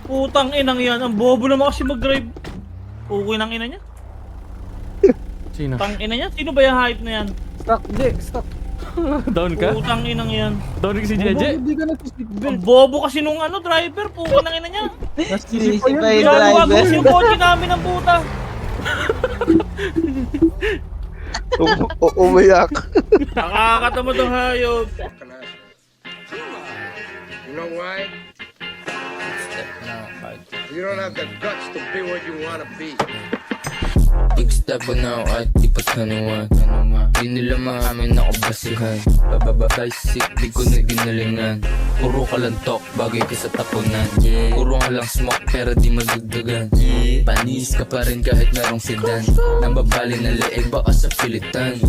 Putang inang yan. Ang bobo naman kasi mag-drive. Okay ng ina niya. Sino? Tang ina niya. Sino ba yung hype na yan? Stuck, Jay, stuck. Down ka? Putang inang yan. Down ka si Bobo, Jeje? hindi ka Ang nag-seatbelt. bobo kasi nung ano, driver. Putang ng ina niya. Nasisip pa yun. pa yung Kaya driver. gagawin yung kotse namin ng puta. Umiyak. Nakakatamad ang hayop. You know why? You don't have the guts to be what you want to be. Big step na ako at di pa tanuan. Di nila maamin ako basihan. Basic, di ko na ginalingan. Puro ka lang talk, bagay ka sa tapunan. Puro ka lang smoke, pero di madagdagan. Panis ka pa rin kahit merong sedan. Nambabali na leeg, baka sa pilitan.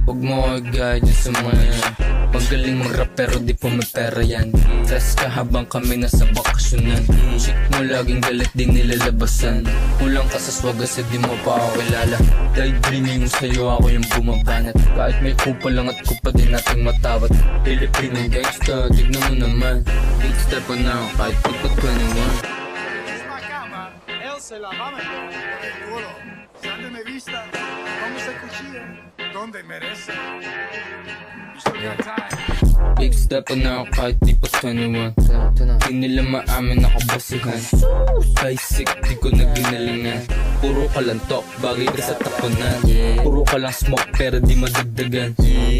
Huwag mo ko i-guide yung sa mga yan. Magaling mag-rap pero di po may pera yan. Stress ka habang kami nasa bakasyonan. Chick mo laging galit, di nilalabasan. Kulang ka sa swag kasi di mo pa ako kilala. Daydreaming mo sa'yo ako yung bumabanat. Kahit may kupa lang at kupa din nating matawat. Pilipinong gangsta, tignan mo naman. Big step pa na ako kahit di pa 21. Él se la va a meter por el culo. Sangre me vista, vamos a cuchilla, donde merece. You still got time. Big step pa na ako kahit di pa 21. Di nila maamin ako basihan. Basic, di ko na ginalingan. Puro ka lang talk, bagay ka sa tapunan. Puro ka lang smoke pero di madagdagan.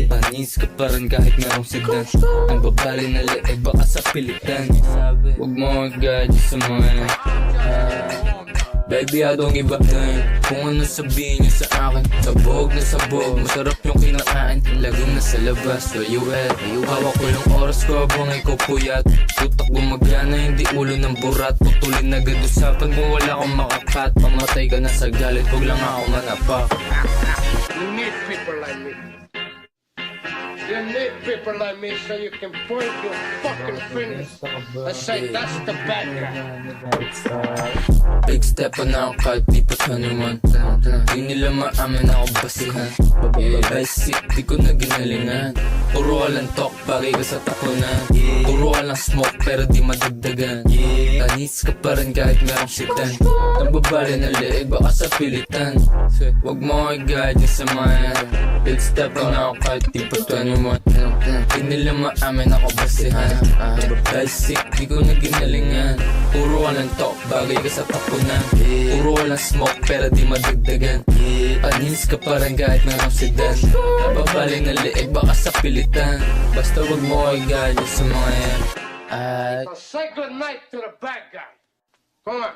Panis ka pa rin kahit merong sedan. Ang babali na leeg baka sa pilitan. Huwag mo mag-guide sa mga yan. Baby, I don't give a damn kung ano sabihin niyo sa akin. Sabog na sabog, masarap yung kinakain. Laging nasa labas, where you at? Hawak ko yung oras ko habang ikaw puyat. Tutak gumagana, hindi ulo ng burat. Putulin agad usapan kung wala akong makakat. Pamatay ka na sa galit, huwag lang ako manapak. You need people like me. You need people like me so you can point your fucking fingers and say that's the bad guy. Big step pa na ako kahit di pa 21. Di nila maamin ako basihan. Basic, di ko na ginalingan. Puro ka lang talk, bagay ka sa tapunan. Puro ka lang smoke, pero di madagdagan. Tanis ka pa rin kahit merong shitan. Nambabali na leeg, baka sa pilitan. Huwag mo ko i-guide yung sa mga yan. Big step pa na ako kahit di pa 21. Di nila maamin ako basihan. Basic, di ko na ginalingan. Puro ka lang talk, bagay ka sa tapunan. Puro ka lang smoke, pero di madagdagan. Panis ka pa rin kahit merong sedan. Nababali na leeg, baka sa pilitan. Basta wag mo ko i-guide sa mga yan. So say good night to the bad guy. Come on.